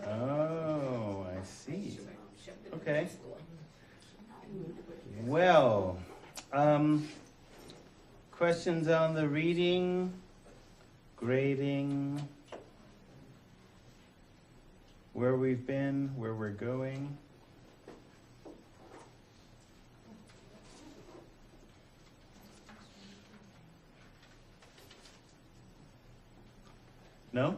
Oh, I see. Okay. Well, questions on the reading, grading, where we've been, where we're going? No?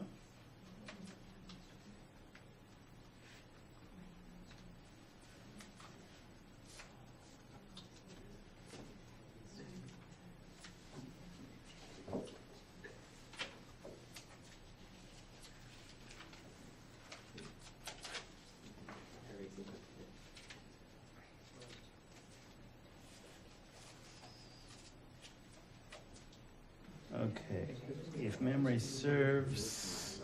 Okay, if memory serves,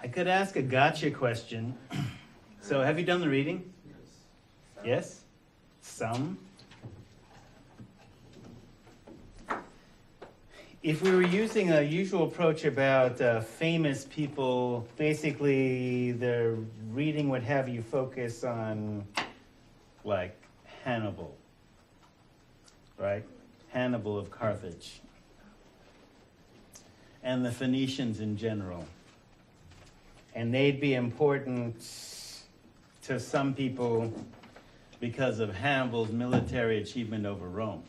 I could ask a gotcha question. So have you done the reading? Yes? Some? If we were using a usual approach about famous people, basically the reading would have you focus on, like, Hannibal, right? Hannibal of Carthage. And the Phoenicians in general. And they'd be important to some people because of Hannibal's military achievement over Rome.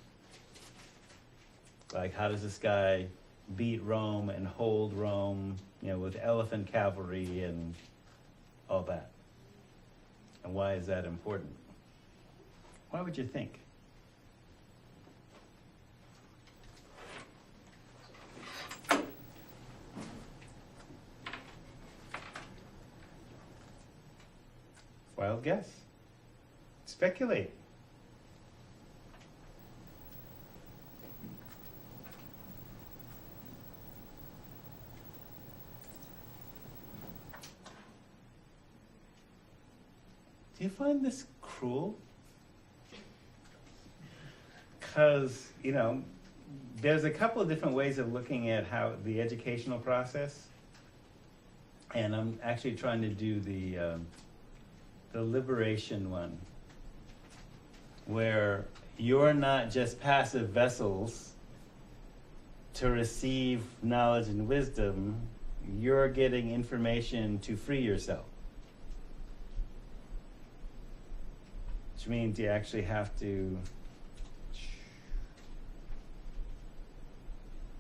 Like, how does this guy beat Rome and hold Rome, with elephant cavalry and all that? And why is that important? Why would you think? Wild guess. Speculate. Do you find this cruel? Because, there's a couple of different ways of looking at how the educational process, and I'm actually trying to do the liberation one, where you're not just passive vessels to receive knowledge and wisdom, you're getting information to free yourself. Which means you actually have to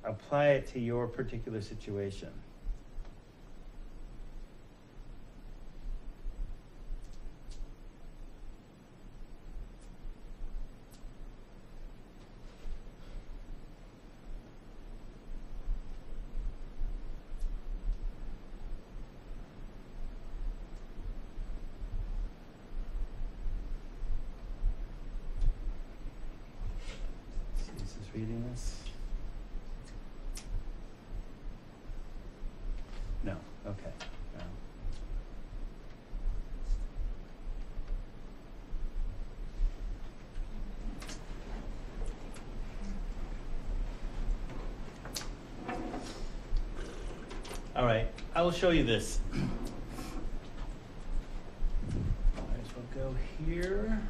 apply it to your particular situation. Reading this? No. Okay. No. All right. I will show you this. Might as well go here.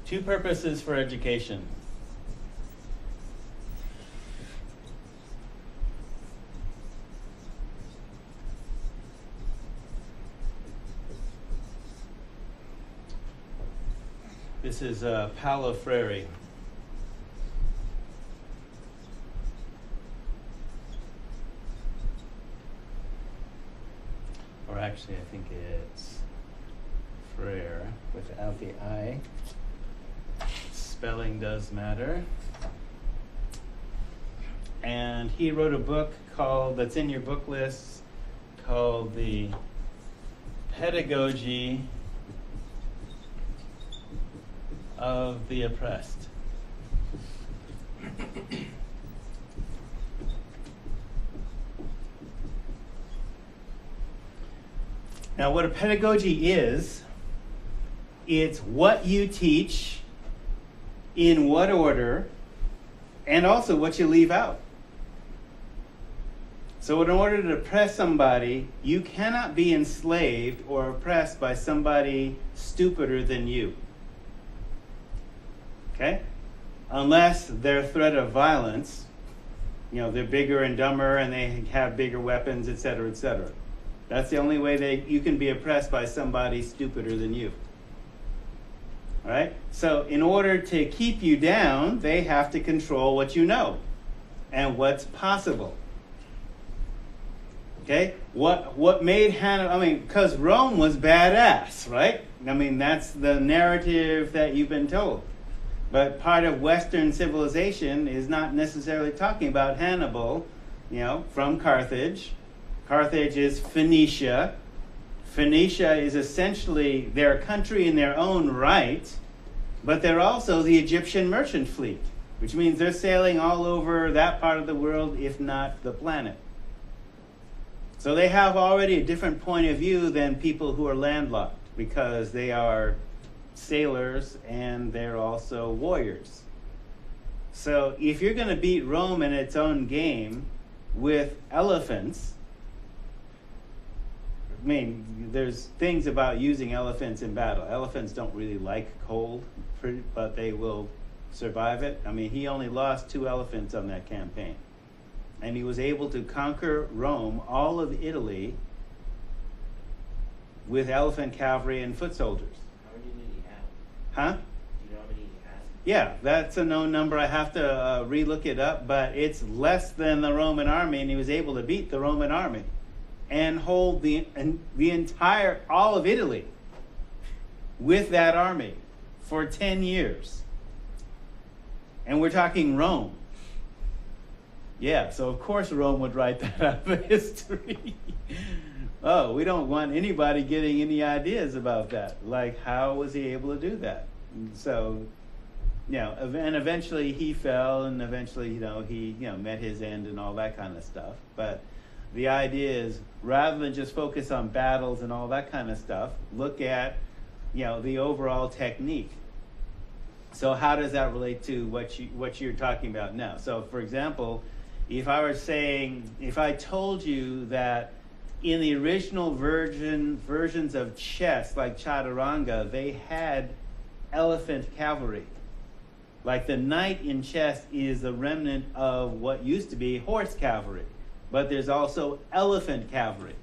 Two purposes for education. This is Paulo Freire. Or actually, I think it's Freire without the I. Spelling does matter. And he wrote a book that's in your book list, called The Pedagogy of the Oppressed. Now, what a pedagogy is, it's what you teach, in what order, and also what you leave out. So in order to oppress somebody, you cannot be enslaved or oppressed by somebody stupider than you. Okay? Unless their threat of violence, they're bigger and dumber and they have bigger weapons, etc., etc. That's the only way you can be oppressed by somebody stupider than you. All right? So in order to keep you down, they have to control what you know and what's possible. Okay? What made Hannah, because Rome was badass, right? That's the narrative that you've been told. But part of Western civilization is not necessarily talking about Hannibal, from Carthage. Carthage is Phoenicia. Phoenicia is essentially their country in their own right, but they're also the Egyptian merchant fleet, which means they're sailing all over that part of the world, if not the planet. So they have already a different point of view than people who are landlocked, because they are sailors and they're also warriors. So if you're going to beat Rome in its own game with elephants, there's things about using elephants in battle. Elephants don't really like cold, but they will survive it. He only lost 2 elephants on that campaign. And he was able to conquer Rome, all of Italy, with elephant cavalry and foot soldiers. How many did he have? Huh? Do you know how many he has? Yeah, that's a known number. I have to re-look it up, but it's less than the Roman army, and he was able to beat the Roman army and hold the entire, all of Italy with that army for 10 years. And we're talking Rome. Yeah, so of course Rome would write that out of history. Oh, we don't want anybody getting any ideas about that. Like, how was he able to do that? And so, and eventually he fell, and eventually, he, met his end and all that kind of stuff. But the idea is, rather than just focus on battles and all that kind of stuff, look at, the overall technique. So how does that relate to what you're talking about now? So, for example, if I told you that in the original versions of chess, like Chaturanga, they had elephant cavalry. Like the knight in chess is a remnant of what used to be horse cavalry. But there's also elephant cavalry.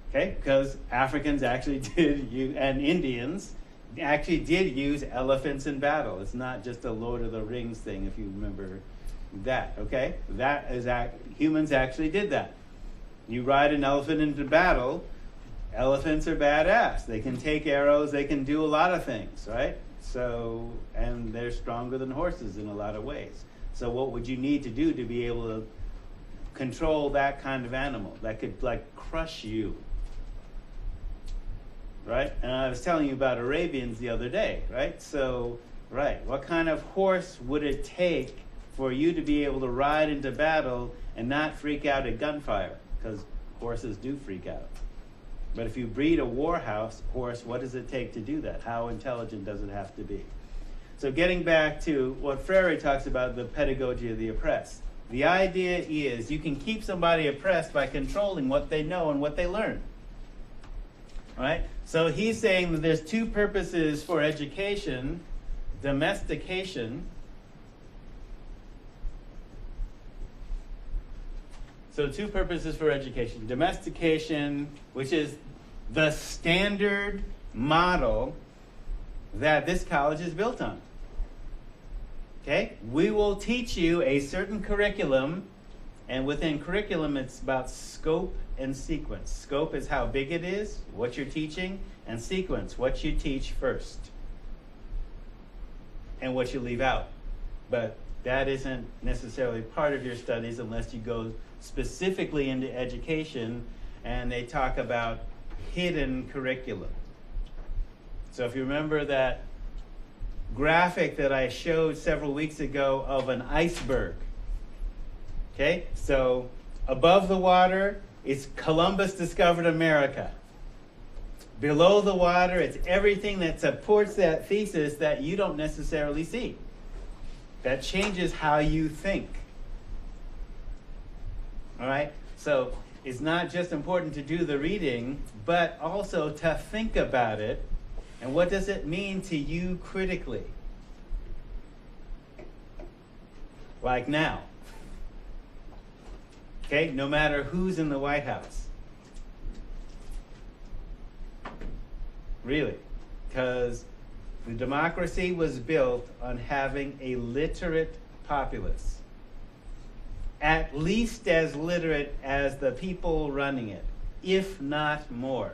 Okay? Because Africans actually and Indians actually did use elephants in battle. It's not just a Lord of the Rings thing, if you remember that. Okay? Humans actually did that. You ride an elephant into battle, elephants are badass. They can take arrows, they can do a lot of things, right? So, and they're stronger than horses in a lot of ways. So what would you need to do to be able to control that kind of animal that could crush you? Right? And I was telling you about Arabians the other day, right? So, right, what kind of horse would it take for you to be able to ride into battle and not freak out at gunfire? Because horses do freak out. But if you breed a horse, what does it take to do that? How intelligent does it have to be? So getting back to what Freire talks about, the pedagogy of the oppressed. The idea is you can keep somebody oppressed by controlling what they know and what they learn. All right? So he's saying that there's 2 purposes for education: domestication. So 2 purposes for education. Domestication, which is the standard model that this college is built on. Okay? We will teach you a certain curriculum, and within curriculum it's about scope and sequence. Scope is how big it is, what you're teaching, and sequence, what you teach first and what you leave out. But that isn't necessarily part of your studies unless you go specifically into education, and they talk about hidden curriculum. So if you remember that graphic that I showed several weeks ago of an iceberg, okay? So above the water, It's Columbus discovered America. Below the water, it's everything that supports that thesis that you don't necessarily see. That changes how you think. All right? So it's not just important to do the reading, but also to think about it. And what does it mean to you critically? Like now. Okay? No matter who's in the White House. Really. Because the democracy was built on having a literate populace. At least as literate as the people running it, if not more.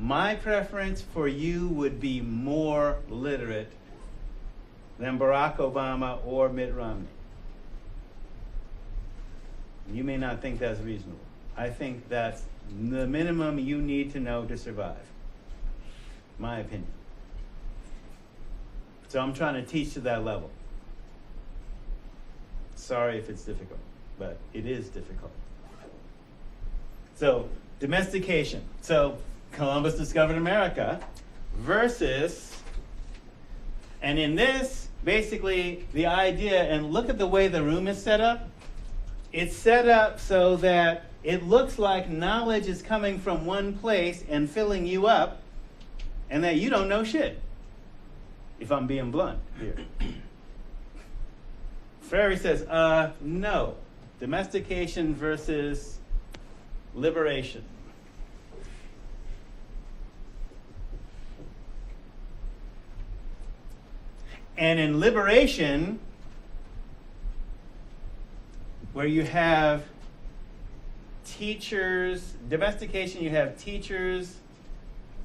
My preference for you would be more literate than Barack Obama or Mitt Romney. You may not think that's reasonable. I think that's the minimum you need to know to survive. My opinion. So I'm trying to teach to that level. Sorry if it's difficult, but it is difficult. So, domestication. So, Columbus discovered America versus, and in this, basically the idea, and look at the way the room is set up. It's set up so that it looks like knowledge is coming from one place and filling you up, and that you don't know shit. If I'm being blunt here. Freire says, no. Domestication versus liberation. And in liberation, where you have teachers, domestication, you have teachers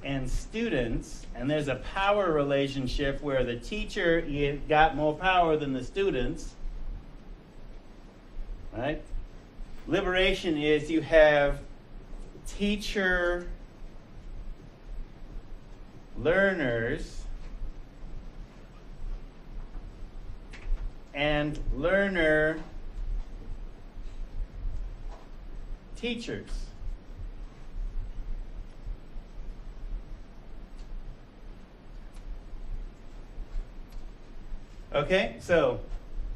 and students, and there's a power relationship where the teacher got more power than the students, right? Liberation is you have teacher learners and learner teachers. Okay, so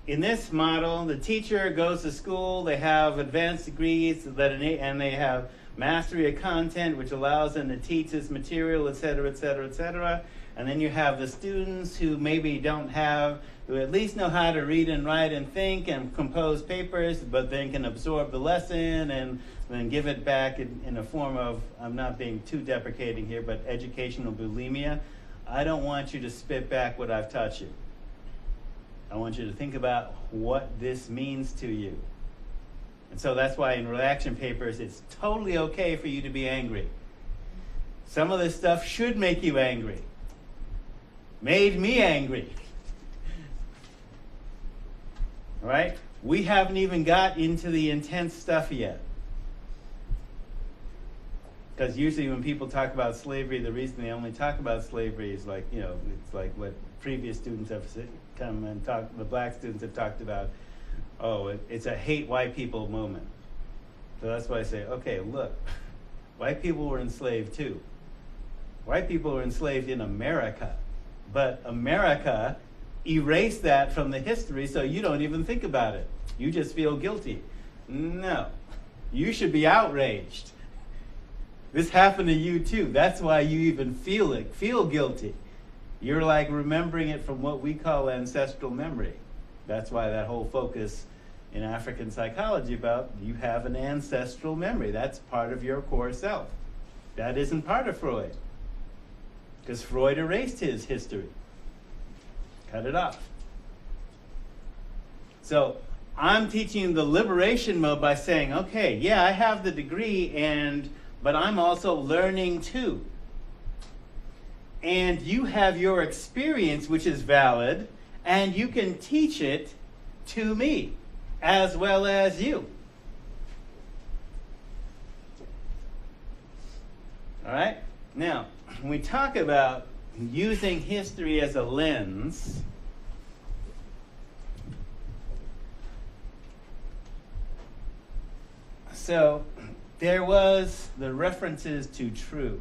in this model, the teacher goes to school, they have advanced degrees, and they have mastery of content, which allows them to teach this material, et cetera, et cetera, et cetera. And then you have the students who maybe don't have, who at least know how to read and write and think and compose papers, but then can absorb the lesson and then give it back in a form of, I'm not being too deprecating here, but educational bulimia. I don't want you to spit back what I've taught you. I want you to think about what this means to you. And so that's why in reaction papers, it's totally okay for you to be angry. Some of this stuff should make you angry. Made me angry. All right? We haven't even got into the intense stuff yet. Because usually when people talk about slavery, the reason they only talk about slavery is like, you know, it's like what previous students have come and talked, the black students have talked about, oh, it's a hate white people moment. So that's why I say, okay, look, white people were enslaved too. White people were enslaved in America, but America erased that from the history so you don't even think about it. You just feel guilty. No, you should be outraged. This happened to you too. That's why you even feel guilty. You're like remembering it from what we call ancestral memory. That's why that whole focus in African psychology about you have an ancestral memory. That's part of your core self. That isn't part of Freud. Because Freud erased his history. Cut it off. So I'm teaching the liberation mode by saying, okay, yeah, I have the degree, but I'm also learning too. And you have your experience, which is valid, and you can teach it to me as well as you. All right? Now, when we talk about using history as a lens, so there was the references to true.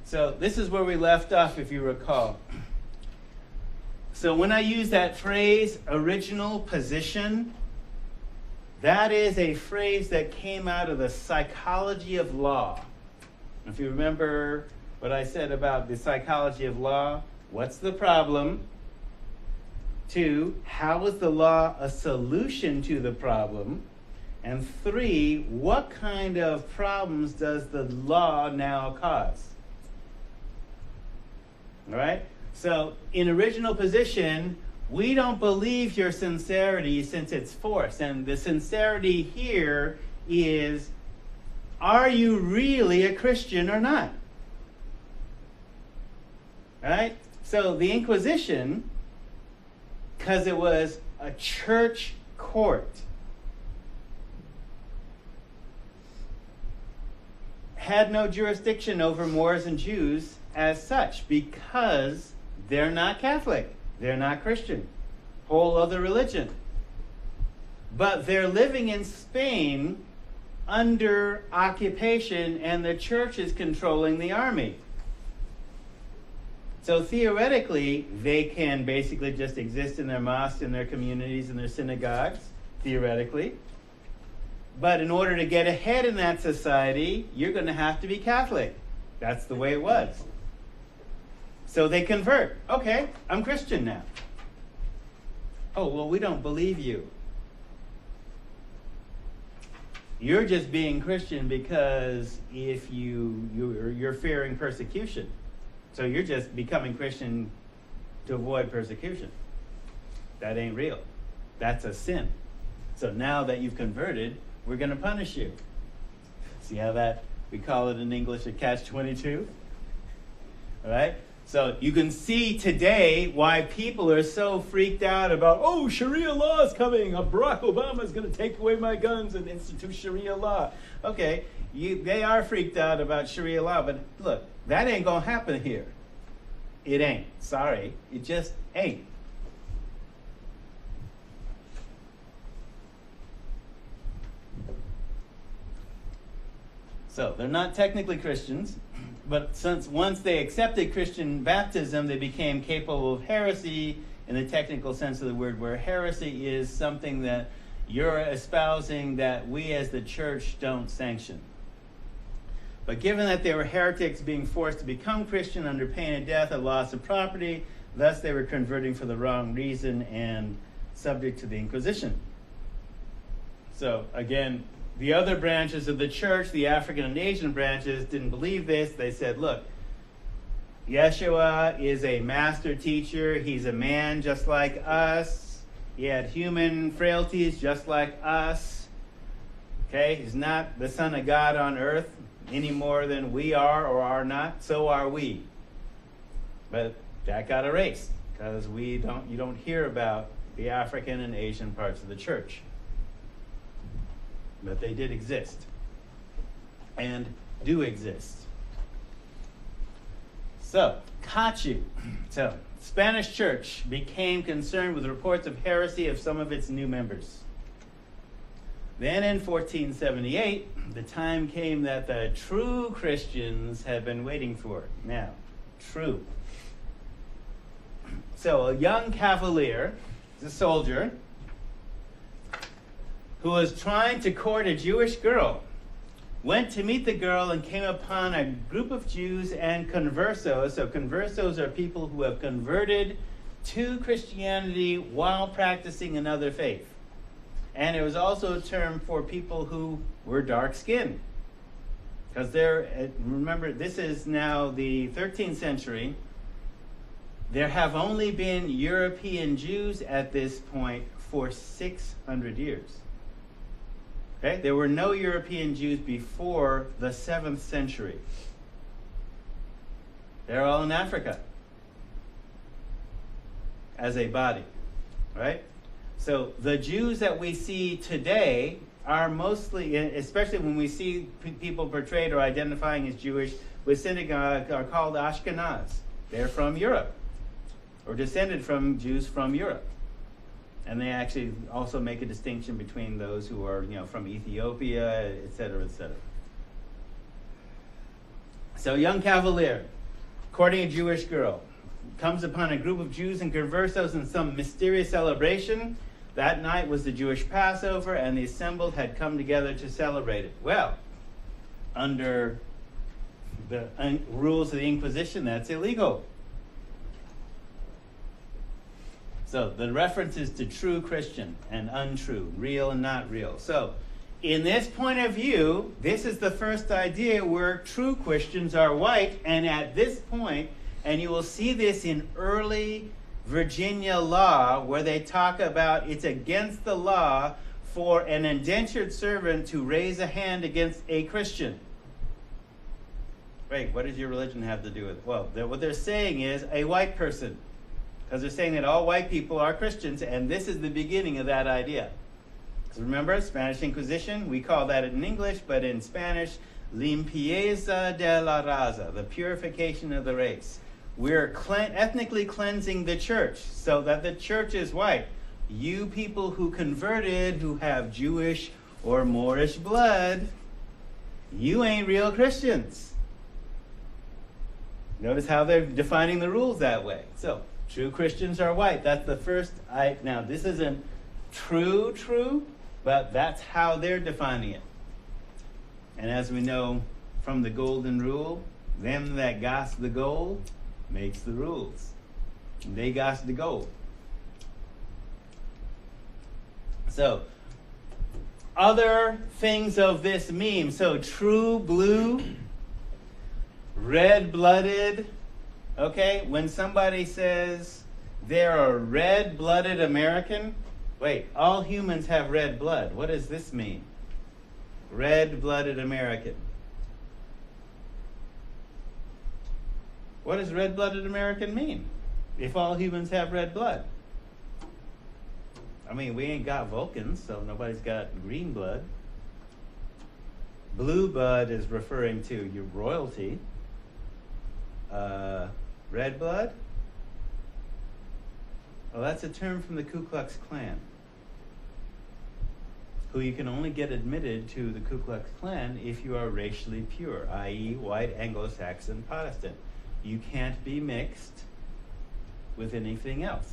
So this is where we left off, if you recall. So when I use that phrase, original position, that is a phrase that came out of the psychology of law. If you remember what I said about the psychology of law, what's the problem? 2, how is the law a solution to the problem? And 3, what kind of problems does the law now cause? All right? So in original position, we don't believe your sincerity since it's forced. And the sincerity here is, are you really a Christian or not? All right? So the Inquisition, because it was a church court, had no jurisdiction over Moors and Jews as such, because they're not Catholic, they're not Christian, whole other religion. But they're living in Spain under occupation, and the church is controlling the army. So theoretically, they can basically just exist in their mosques, in their communities, in their synagogues, theoretically. But in order to get ahead in that society, you're going to have to be Catholic. That's the way it was. So they convert. Okay, I'm Christian now. Oh, well, we don't believe you. You're just being Christian because if you're fearing persecution. So you're just becoming Christian to avoid persecution. That ain't real. That's a sin. So now that you've converted, we're going to punish you. See how that, we call it in English a catch-22? All right? So you can see today why people are so freaked out about, oh, Sharia law is coming. Barack Obama is going to take away my guns and institute Sharia law. Okay, they are freaked out about Sharia law, but look, that ain't going to happen here. It ain't. Sorry. It just ain't. So they're not technically Christians, but since once they accepted Christian baptism, they became capable of heresy in the technical sense of the word, where heresy is something that you're espousing that we as the church don't sanction. But given that they were heretics being forced to become Christian under pain of death or loss of property, thus they were converting for the wrong reason and subject to the Inquisition. So again, the other branches of the church, the African and Asian branches, didn't believe this. They said, look, Yeshua is a master teacher. He's a man just like us. He had human frailties just like us. Okay, he's not the Son of God on earth any more than we are or are not. So are we. But that got erased because you don't hear about the African and Asian parts of the church. But they did exist and do exist. So, Cachu. So, Spanish church became concerned with reports of heresy of some of its new members. Then in 1478, the time came that the true Christians had been waiting for. Now, true. So, a young cavalier, a soldier, who was trying to court a Jewish girl, went to meet the girl and came upon a group of Jews and conversos. So conversos are people who have converted to Christianity while practicing another faith. And it was also a term for people who were dark-skinned. Because remember, this is now the 13th century. There have only been European Jews at this point for 600 years. Okay? There were no European Jews before the 7th century. They're all in Africa as a body, right? So the Jews that we see today are mostly, especially when we see people portrayed or identifying as Jewish with synagogue, are called Ashkenaz. They're from Europe, or descended from Jews from Europe. And they actually also make a distinction between those who are, from Ethiopia, et cetera, et cetera. So, young cavalier, courting a Jewish girl, comes upon a group of Jews and conversos in some mysterious celebration. That night was the Jewish Passover, and the assembled had come together to celebrate it. Well, under the rules of the Inquisition, that's illegal. So the references to true Christian and untrue, real and not real. So in this point of view, this is the first idea where true Christians are white, and at this point, and you will see this in early Virginia law, where they talk about it's against the law for an indentured servant to raise a hand against a Christian. Wait, what does your religion have to do with it? Well, what they're saying is a white person. Because they're saying that all white people are Christians, and this is the beginning of that idea. So remember, Spanish Inquisition, we call that in English, but in Spanish, limpieza de la raza, the purification of the race. We're ethnically cleansing the church so that the church is white. You people who converted, who have Jewish or Moorish blood, you ain't real Christians. Notice how they're defining the rules that way. So, true Christians are white. That's the first. Now, this isn't true, but that's how they're defining it. And as we know from the golden rule, them that got the gold makes the rules. They got the gold. So, other things of this meme. So, true blue, red-blooded. Okay, when somebody says they're a red-blooded American, wait, all humans have red blood. What does this mean? Red-blooded American. What does red-blooded American mean if all humans have red blood? I mean, we ain't got Vulcans, so nobody's got green blood. Blue blood is referring to your royalty. Red blood? Well, that's a term from the Ku Klux Klan, who you can only get admitted to the Ku Klux Klan if you are racially pure, i.e. white Anglo-Saxon Protestant. You can't be mixed with anything else.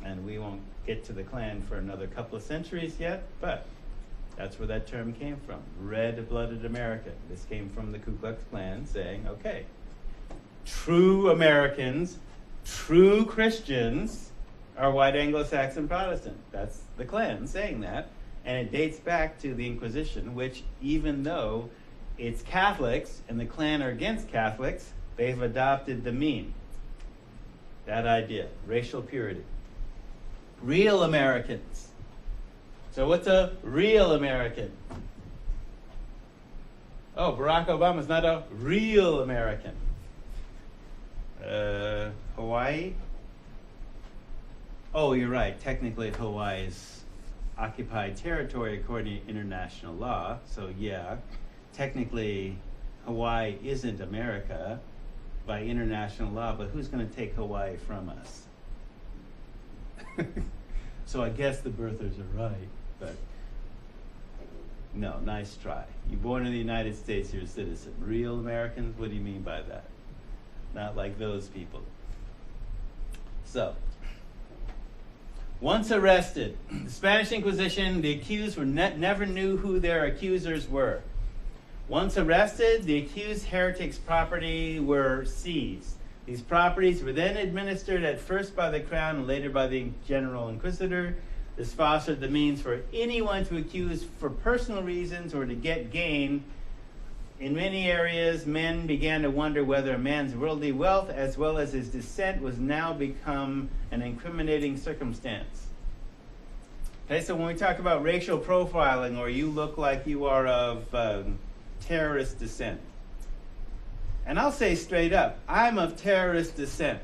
And we won't get to the Klan for another couple of centuries yet, but that's where that term came from, red-blooded American. This came from the Ku Klux Klan saying, okay, true Americans, true Christians are white Anglo-Saxon Protestant. That's the Klan saying that. And it dates back to the Inquisition, which even though it's Catholics and the Klan are against Catholics, they've adopted the meme. That idea, racial purity. Real Americans. So what's a real American? Oh, Barack Obama's not a real American. Hawaii? Oh, you're right. Technically, Hawaii is occupied territory according to international law. So yeah, technically, Hawaii isn't America by international law, but who's going to take Hawaii from us? So I guess the birthers are right, but no, nice try. You're born in the United States, you're a citizen. Real Americans, what do you mean by that? Not like those people. So, once arrested, the Spanish Inquisition, the accused never knew who their accusers were. Once arrested, the accused heretics' property were seized. These properties were then administered at first by the crown and later by the general inquisitor. This fostered the means for anyone to accuse for personal reasons or to get gain. In many areas, men began to wonder whether a man's worldly wealth as well as his descent was now become an incriminating circumstance. Okay, so when we talk about racial profiling, or you look like you are of terrorist descent, and I'll say straight up, I'm of terrorist descent.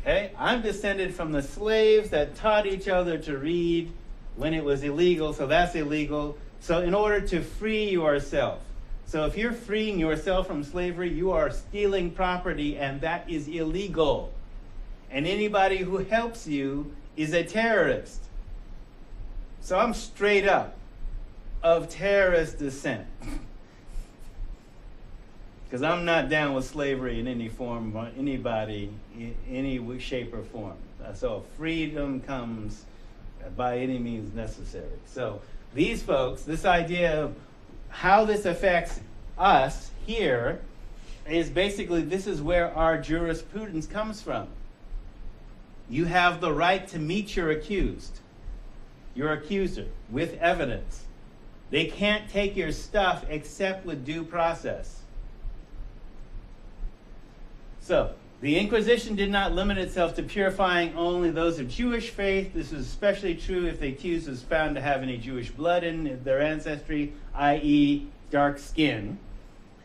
Okay? I'm descended from the slaves that taught each other to read when it was illegal, so that's illegal. So in order to free yourself. So if you're freeing yourself from slavery, you are stealing property, and that is illegal. and anybody who helps you is a terrorist. So I'm straight up of terrorist descent. Because I'm not down with slavery in any form, or anybody, in any shape or form. So freedom comes by any means necessary. So these folks, this idea of how this affects us here is basically, this is where our jurisprudence comes from. You have the right to meet your accused, your accuser, with evidence. They can't take your stuff except with due process. So, the Inquisition did not limit itself to purifying only those of Jewish faith. This is especially true if the accused was found to have any Jewish blood in their ancestry, i.e. dark skin.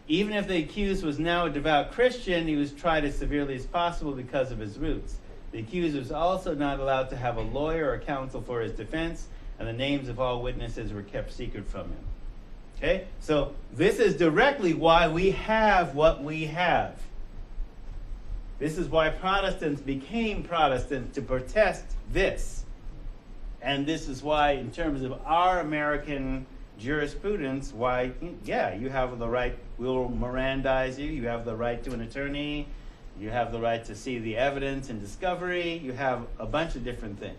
Even if the accused was now a devout Christian, he was tried as severely as possible because of his roots. The accused was also not allowed to have a lawyer or counsel for his defense, and the names of all witnesses were kept secret from him. Okay? So this is directly why we have what we have. This is why Protestants became Protestants, to protest this. And this is why, in terms of our American jurisprudence, why, yeah, you have the right, we'll Mirandize you, you have the right to an attorney, you have the right to see the evidence and discovery, you have a bunch of different things.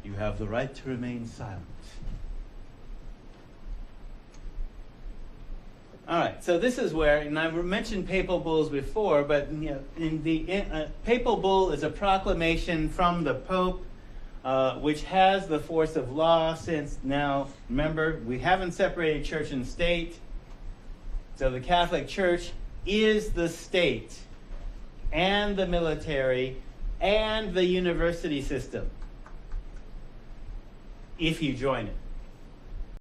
You have the right to remain silent. All right, so this is where, and I've mentioned papal bulls before, but papal bull is a proclamation from the Pope, which has the force of law. Since now, remember, we haven't separated church and state, so the Catholic Church is the state, and the military, and the university system, if you join it.